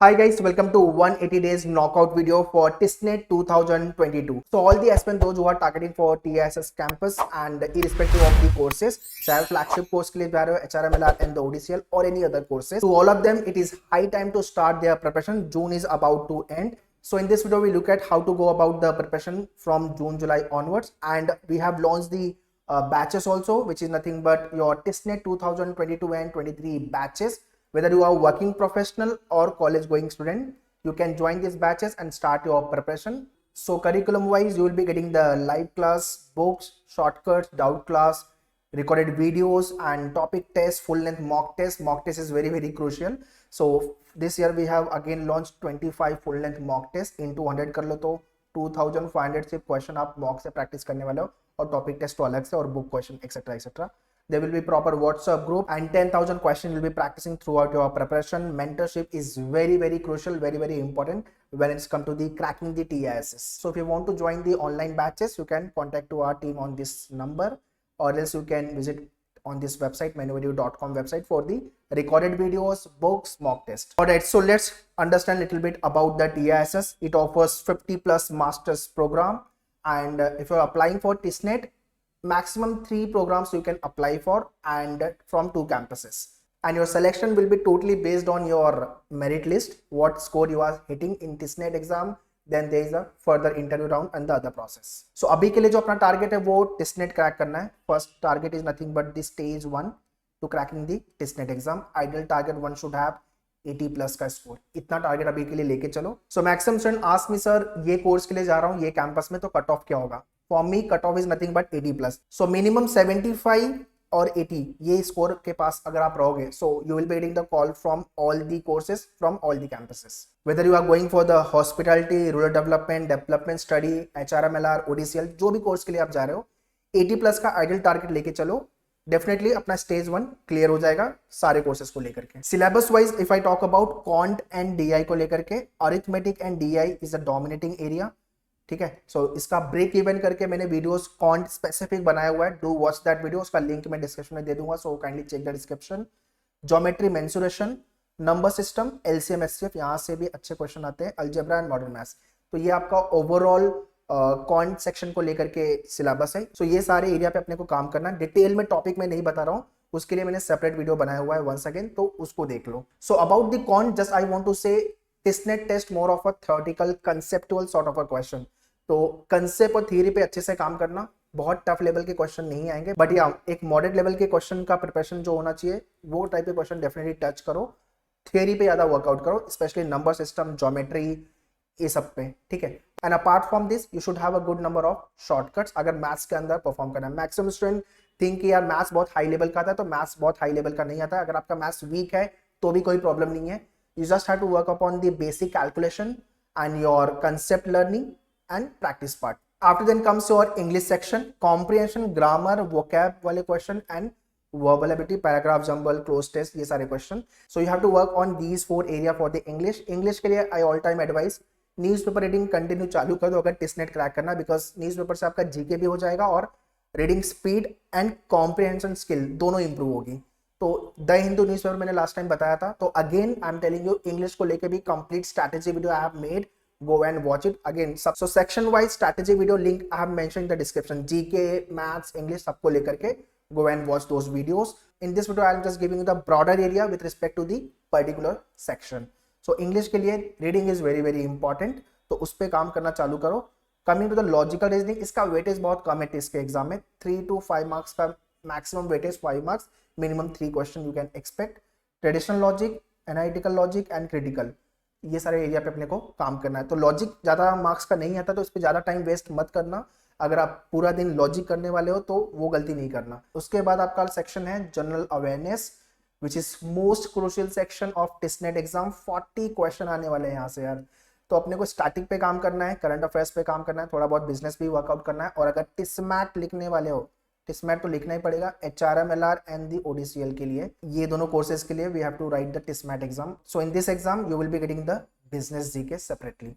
Hi guys, welcome to 180 days knockout video for TISNET 2022. So all the aspirants, those who are targeting for TISS campus and irrespective of the courses, चाहे flagship course के लिए जा रहे हो HRMLR and the ODCL or any other courses, to all of them it is high time to start their preparation. June is about to end. So in this video we look at how to go about the preparation from June, July onwards, and we have launched the batches also, which is nothing but your TISNET 2022 and 23 batches. Whether you are working professional or college going student, you can join these batches and start your preparation. So curriculum wise, you will be getting the live class, books, shortcuts, doubt class, recorded videos and topic test, full length mock test. Mock test is very crucial. So this year we have again launched 25 full length mock test. In 200 कर लो तो 2500 सिर्फ question आप mock से practice करने वाले हो और topic test तो अलग से और book question etcetera etcetera. There will be proper WhatsApp group and 10,000 questions will be practicing throughout your preparation. Mentorship is very crucial, very important when it's come to the cracking the TISS. So if you want to join the online batches, you can contact to our team on this number, or else you can visit on this website, manuedu.com website, for the recorded videos, books, mock test. Alright, so let's understand a little bit about the TISS. It offers 50 plus masters program, and if you're applying for TISNET, maximum 3 programs you can apply for, and from 2 campuses, and your selection will be totally based on your merit list, what score you are hitting in TISNET exam. Then there is a further interview round and the other process. So अभी के लिए जो अपना target है वो TISNET crack करना है. First target is nothing but the stage 1 to cracking the TISNET exam. Ideal target one should have 80 plus का स्कोर. इतना टारगेट अभी के लिए लेके चलो. So maximum student ask me, sir ये कोर्स के लिए जा रहा हूँ ये कैंपस में, तो कट ऑफ क्या होगा? For me, cutoff is nothing but 80 plus. So minimum 75 और 80 ये स्कोर के पास अगर आप रहोगे, so you will be getting the call from all the courses from all the campuses. Whether you are going for the hospitality, rural development, development study, HRMLR, ODCL, जो भी course के लिए आप जा रहे हो, 80 प्लस का आइडियल टारगेट लेके चलो. डेफिनेटली अपना स्टेज 1 क्लियर हो जाएगा सारे कोर्सेज को लेकर के. Syllabus wise if I talk about quant and DI को लेकर के, arithmetic and DI is a dominating area. ठीक है, सो इसका ब्रेक इवन करके मैंने वीडियोस क्वांट स्पेसिफिक बनाया हुआ है. डू वॉच दैट वीडियो, उसका लिंक मैं डिस्क्रिप्शन में दे दूंगा, so kindly check the description. Geometry, mensuration, number system, LCM, HCF, यहाँ से भी अच्छे क्वेश्चन आते हैं. Algebra and modern maths. तो ये आपका ओवरऑल क्वांट सेक्शन को लेकर के सिलेबस है. सो ये सारे एरिया पे अपने को काम करना है. डिटेल में टॉपिक में नहीं बता रहा हूँ, उसके लिए मैंने सेपरेट वीडियो बनाया हुआ है वंस अगेन, तो उसको देख लो. So about the quant, just I want to say TISNET test more of a theoretical conceptual sort of a question. तो कंसेप्ट और थियरी पे अच्छे से काम करना. बहुत टफ लेवल के क्वेश्चन नहीं आएंगे, बट या एक मॉडरेट लेवल के क्वेश्चन का प्रिपरेशन जो होना चाहिए वो टाइप के क्वेश्चन डेफिनेटली टच करो. थियरी पे ज्यादा वर्कआउट करो, स्पेशली नंबर सिस्टम, ज्योमेट्री, ये सब पे. ठीक है, and apart from this you should have a good number of shortcuts अगर मैथ्स के अंदर परफॉर्म करना है. मैक्सिमम स्टूडेंट थिंक यार मैथ्स बहुत हाई लेवल का आता है, तो मैथ्स बहुत हाई लेवल का नहीं आता है. अगर आपका मैथ्स वीक है तो भी कोई प्रॉब्लम नहीं है. You just have to work upon the basic calculation and your concept learning and practice part. After then comes your English section, comprehension, grammar, vocab वाले question and verbal ability, paragraph jumble, close test, ये सारे question. So you have to work on these 4 area for the English. English के लिए I all time advise newspaper reading continue चालू कर दो अगर TISNET crack करना, बिकॉज न्यूज़पेपर से आपका जीके भी हो जाएगा और reading speed and comprehension skill दोनों इंप्रूव होगी. तो द हिंदू न्यूज़पेपर मैंने लास्ट टाइम बताया था, तो again I am telling you English को लेके भी complete strategy video I have made. Go and watch it again. So section wise strategy video link I have mentioned in the description. GK, maths, English सबको लेकर के go and watch those videos. In this video I am just giving you the broader area with respect to the particular section. So English के लिए reading is very important, तो उस पे काम करना चालू करो. Coming to the logical reasoning, इसका वेटेज बहुत कम है इसके एग्जाम में. 3 to 5 मार्क्स का maximum weightage, 5 marks, minimum 3 question you can expect. Traditional logic, analytical logic and critical, ये सारे एरिया पे अपने को काम करना है. तो लॉजिक ज्यादा मार्क्स का नहीं आता, तो इस पे ज्यादा टाइम वेस्ट मत करना. अगर आप पूरा दिन लॉजिक करने वाले हो तो वो गलती नहीं करना. उसके बाद आपका सेक्शन है general awareness, which is most crucial section of TISNET exam. 40 question आने वाले हैं यहाँ से यार. तो अपने को स्टैटिक पे काम करना है, करंट अफेयर्स पे काम करना है, थोड़ा बहुत बिजनेस भी वर्कआउट करना है. और अगर TISMAT लिखने वाले हो, TISMAT तो लिखना ही पड़ेगा, HRMLR एंड दी ODCL के लिए, ये दोनों कोर्सेज के लिए we have to write the TISMAT exam. So in this exam you will be getting the business GK separately.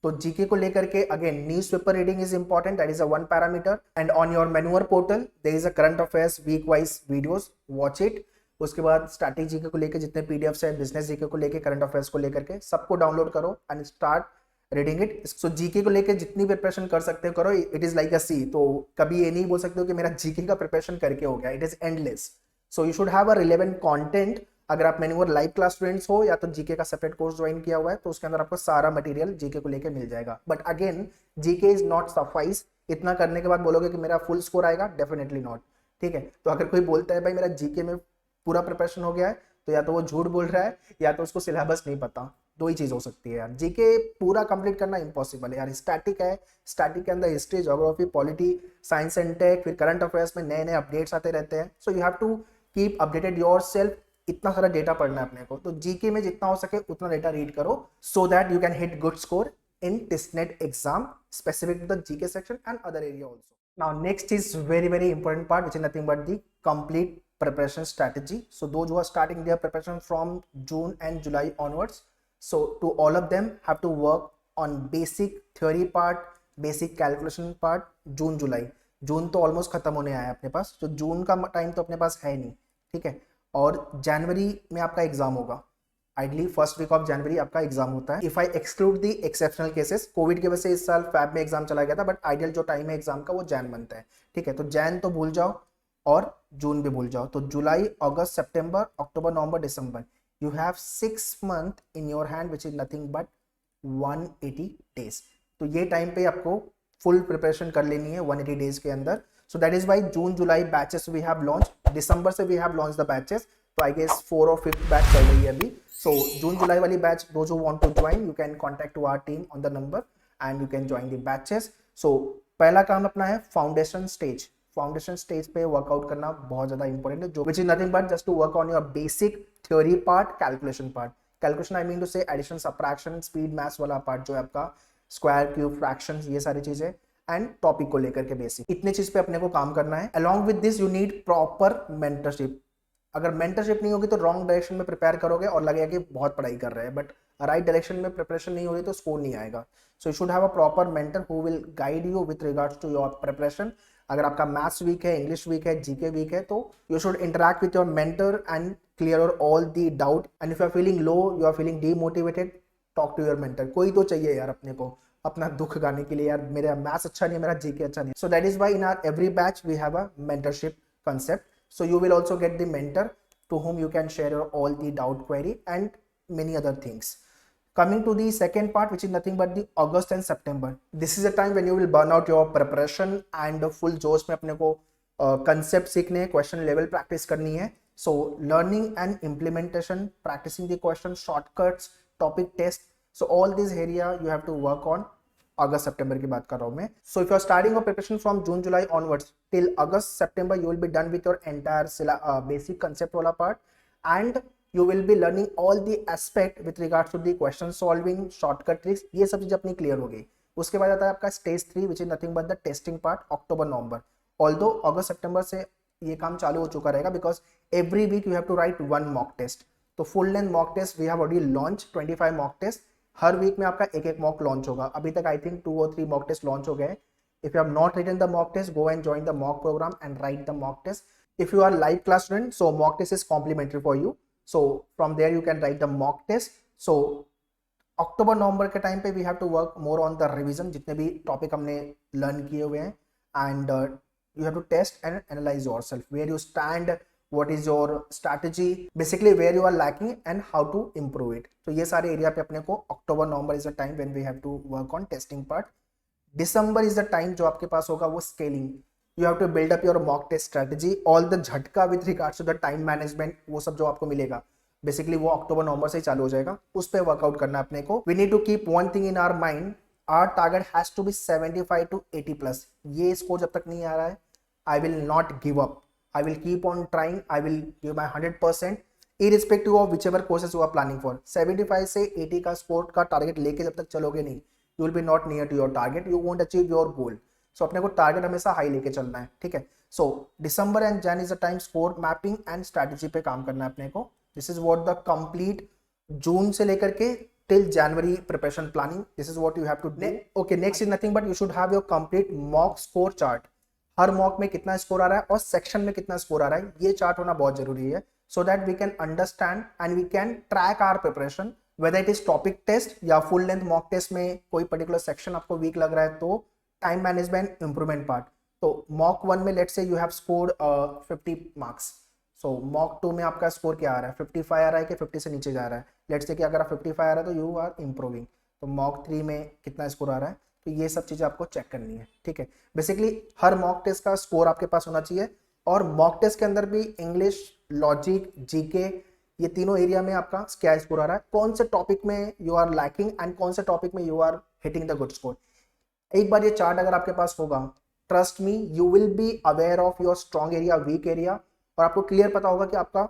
तो जीके को लेकर के again newspaper reading is important, that is a 1 parameter. And on your मैनुअर portal there is a current affairs week wise videos, watch it. उसके बाद static GK को लेकर जितने पीडीएफ्स है, बिजनेस जीके को लेकर, करंट अफेयर्स को लेकर के सबको डाउनलोड करो and start reading it. So GK को लेकर जितनी प्रिपरेशन कर सकते हो करो, इट इज लाइक अ सी। तो कभी ये नहीं बोल सकते हो कि मेरा जीके का प्रिपरेशन करके हो गया, it is endless. So you should have a relevant content. अगर आप मेन्यूअर लाइव क्लास स्टूडेंट्स हो या तो जीके का सेपरेट कोर्स ज्वाइन किया हुआ है तो उसके अंदर आपको सारा मटेरियल जीके को लेकर मिल जाएगा। But again GK is not suffice. इतना करने के बाद बोलोगे कि मेरा फुल स्कोर आएगा, डेफिनेटली नॉट। ठीक है, तो अगर कोई बोलता है भाई मेरा जीके में पूरा प्रिपरेशन हो गया है, तो या तो वो झूठ बोल रहा है या तो उसको सिलेबस नहीं पता। दो ही चीज हो सकती है यार, जीके पूरा कंप्लीट करना इम्पॉसिबल है यार। स्टैटिक है, स्टैटिक के अंदर history, geography, polity, science and tech, फिर करंट अफेयर्स में नए नए अपडेट्स आते रहते हैं। So you have to keep updated yourself. इतना सारा डेटा पढ़ना है अपने को, तो जीके में जितना हो सके उतना डेटा रीड करो so that you can hit good score in TISNET exam specific to the GK section and other area also. Now next is very important part, which is nothing but the complete preparation strategy. So those who are starting their preparation from June and July onwards, so to all of them have to work on basic theory part, basic calculation part. जून जुलाई, जून तो almost खत्म होने आया है अपने पास, तो जून का time तो अपने पास है नहीं, ठीक है। और जनवरी में आपका एग्जाम होगा, आइडली फर्स्ट वीक ऑफ जनवरी आपका एग्जाम होता है। If I exclude the exceptional cases, COVID की वजह से इस साल फैब में एग्जाम चला गया था, बट आइडियल जो टाइम है एग्जाम का वो जैन मंथ है, ठीक है। तो जैन तो भूल जाओ और जून भी भूल जाओ। तो July, August, September, October, November, December, you have 6 month in your hand which is nothing but 180 days. तो ये टाइम पे आपको फुल प्रिपरेशन कर लेनी है 180 डेज के अंदर। So that is why June July batches we have launch, दिसंबर से we have launch the batches. तो आई गेस 4 और 5th बैच चल रही है अभी। So June July वाली batch, those who want to join, you can contact to our team on the number and you can join the batches. So पहला काम अपना है फाउंडेशन स्टेज। फाउंडेशन स्टेज पे वर्कआउट करना बहुत ज्यादा इंपॉर्टेंट है, जो which is nothing but just to work on your basic theory part, calculation part. Calculation I mean to say addition, subtraction, speed maths वाला पार्ट जो है आपका, स्क्वायर, क्यूब, फ्रैक्शन, ये सारी चीजें, एंड टॉपिक को लेकर के बेसिक, इतने चीज पे अपने को काम करना है। Along with this you need proper mentorship. अगर मेंटरशिप नहीं होगी तो रॉन्ग डायरेक्शन में प्रिपेयर करोगे और लगेगा कि बहुत पढ़ाई कर रहे हैं, बट राइट डायरेक्शन में प्रिपरेशन नहीं होगी तो स्कोर नहीं आएगा। So you should have a proper mentor who will guide you with regards to your preparation. अगर आपका मैथ्स वीक है, इंग्लिश वीक है, जीके वीक है, तो you should interact with your mentor and clear all the doubt. And if you are feeling low, you are feeling demotivated, talk to your mentor. कोई तो चाहिए यार अपने को अपना दुख गाने के लिए, यार मेरा मैथ्स अच्छा नहीं है, मेरा जीके अच्छा नहीं। So that is why in our every batch we have a mentorship concept. So you will also get the mentor to whom you can share your all the doubt query and many other things. Coming to the second part, which is nothing but the August and September. This is a time when you will burn out your preparation and full जोश में अपने को concept सीखने, question level practice करनी है. So learning and implementation, practicing the question, shortcuts, topic test. So all these area you have to work on. अगस्त सितंबर की बात कर रहा हूं मैं. So if you are starting your preparation from June July onwards till August September, you will be done with your entire basic concept वाला part, and you will be learning all the aspect with regards to the question solving, shortcut tricks. ये सब चीज अपनी clear हो गई. उसके बाद आता है आपका stage 3 which is nothing but the testing part, October November. Although अगस्त सितंबर से ये काम चालू हो चुका रहेगा because every week you have to write one mock test. तो full length mock test we have already launched 25 mock test. Her week में आपका एक मॉक लॉन्च होगा. अभी तक आई थिंक 2 और 3 मॉक टेस्ट लॉन्च हो गए. If you have not written the mock test, go and join the mock program and write the mock test. If you are live class student, so mock test is complimentary for you. So from there you can write the mock test. So अक्टूबर नवंबर के time पे we have to work more on the revision, जितने भी topic हमने learn किए हुए हैं, and you have to test and analyze yourself, where you stand, what is your strategy, basically where you are lacking and how to improve it. तो ये सारे area पे अपने को October November is the time when we have to work on testing part. December is the time जो आपके पास होगा वो scaling. You have to build up your mock test strategy, all the झटका with regards to the time management, वो सब जो आपको मिलेगा बेसिकली वो अक्टूबर नवंबर से ही चालू हो जाएगा. उस पर वर्कआउट करना अपने को. We need to keep one thing in our mind, our target has to be 75 to 80 plus. ये स्कोर जब तक नहीं आ रहा है, I will not give up. I will keep on trying. I will give my 100%, irrespective of whichever courses you are planning for. 75 से 80 का score का target लेके जब तक चलोगे नहीं, you will be not near to your target. You won't achieve your goal. So अपने को टारगेट हमेशा हाई लेके चलना है, ठीक है. So December and Jan is the time score mapping and strategy पे काम करना है अपने को. This is what the complete जून से लेकर के till January preparation planning. This is what you have to do. Okay, next is nothing but you should have your complete mock score chart. Her mock में कितना score आ रहा है और section में कितना स्कोर आ रहा है, ये चार्ट होना बहुत जरूरी है. so that we can understand and we can track our preparation, whether it is topic test या full length mock test में कोई particular section आपको weak लग रहा है तो time management improvement part. तो mock 1 में let's say you have scored 50 marks, so mock 2 में आपका स्कोर क्या आ रहा है, 55 आ रहा है कि 50 से नीचे जा रहा है. लेट्स से कि अगर 55 आ रहा है तो यू आर इम्प्रूविंग. तो मॉक 3 में कितना स्कोर आ रहा है, तो ये सब चीज़ें आपको चेक करनी है. ठीक है, बेसिकली हर मॉक टेस्ट का स्कोर आपके पास होना चाहिए. और मॉक टेस्ट के अंदर भी इंग्लिश, लॉजिक, जीके, ये तीनों एरिया में आपका क्या स्कोर आ रहा है, कौन से टॉपिक में यू आर लैकिंग एंड कौन से टॉपिक में you are hitting the good score. एक बार ये चार्ट अगर आपके पास होगा, trust me, you will be aware of your strong area, weak area, और आपको क्लियर पता होगा कि आपका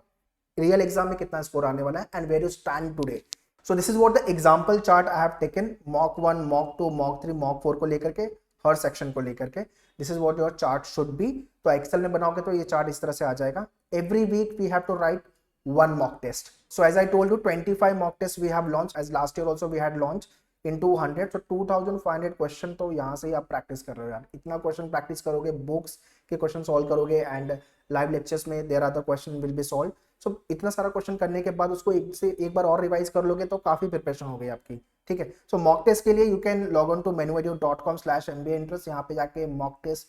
रियल एग्जाम में कितना स्कोर आने वाला है and where you stand today. So this is what the example chart I have taken, mock 1, mock 2, mock 3, mock 4 को लेकर के, हर सेक्शन को लेकर के. This is what your chart should be. तो एक्सेल में बनाओगे तो ये चार्ट इस तरह से आ जाएगा. Every week we have to write one mock test. So as I told you, 25 mock tests we have launched, as last year also we had launched in 200. So 2500 question तो यहाँ से ही आप प्रैक्टिस कर रहे हो यार. इतना क्वेश्चन प्रैक्टिस करोगे, बुक्स के क्वेश्चन सॉल्व करोगे एंड लाइव लेक्चर्स में there are the question will be solve. So इतना सारा क्वेश्चन करने के बाद उसको एक बार और रिवाइज कर लोगे तो काफी प्रिपरेशन हो गई आपकी. ठीक है, सो मॉक टेस्ट के लिए you can log on to menuedu.com/mbainterest. यहाँ पे जाके mock test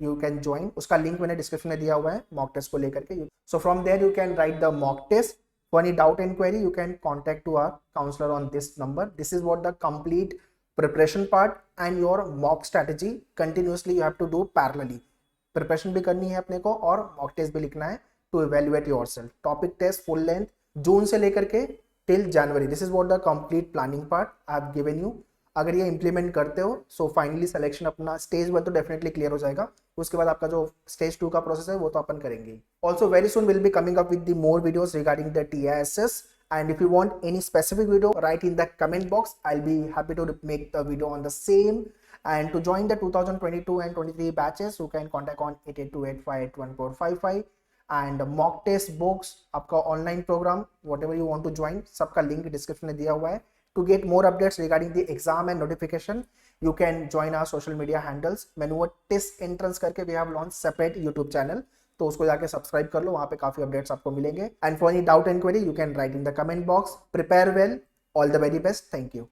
you can join. उसका लिंक मैंने डिस्क्रिप्शन में दिया हुआ है मॉक टेस्ट को लेकर के. So from there you can write the mock test. For any doubt and query you can contact to our counselor on this number. This is what the complete preparation part and your mock strategy continuously you have to do parallelly. Preparation भी करनी है अपने को और mock test भी लिखना है to evaluate yourself. Topic test full length जून से लेकर के till January. This is what the complete planning part I have given you. अगर ये इंप्लीमेंट करते हो सो फाइनली सिलेक्शन अपना स्टेज 1 तो डेफिनेटली क्लियर हो जाएगा. उसके बाद आपका जो स्टेज 2 का प्रोसेस है वो तो अपन करेंगे. Also very soon will be coming up with the more videos regarding the TISS. And if you want any specific video write in the comment box. I will be happy to make the video on the same. And to join the 2022 and 23 batches you can contact on 8828581455. And mock test books, आपका online program, whatever you want to join, सबका link description में दिया हुआ है. To get more updates regarding the exam and notification, you can join our social media handles. menuedu entrance करके we have launched separate YouTube channel. तो उसको जाके subscribe कर लो, वहाँ पे काफी अपडेट्स आपको मिलेंगे. And for any doubt and query, you can write in the comment box. Prepare well. All the very best. Thank you.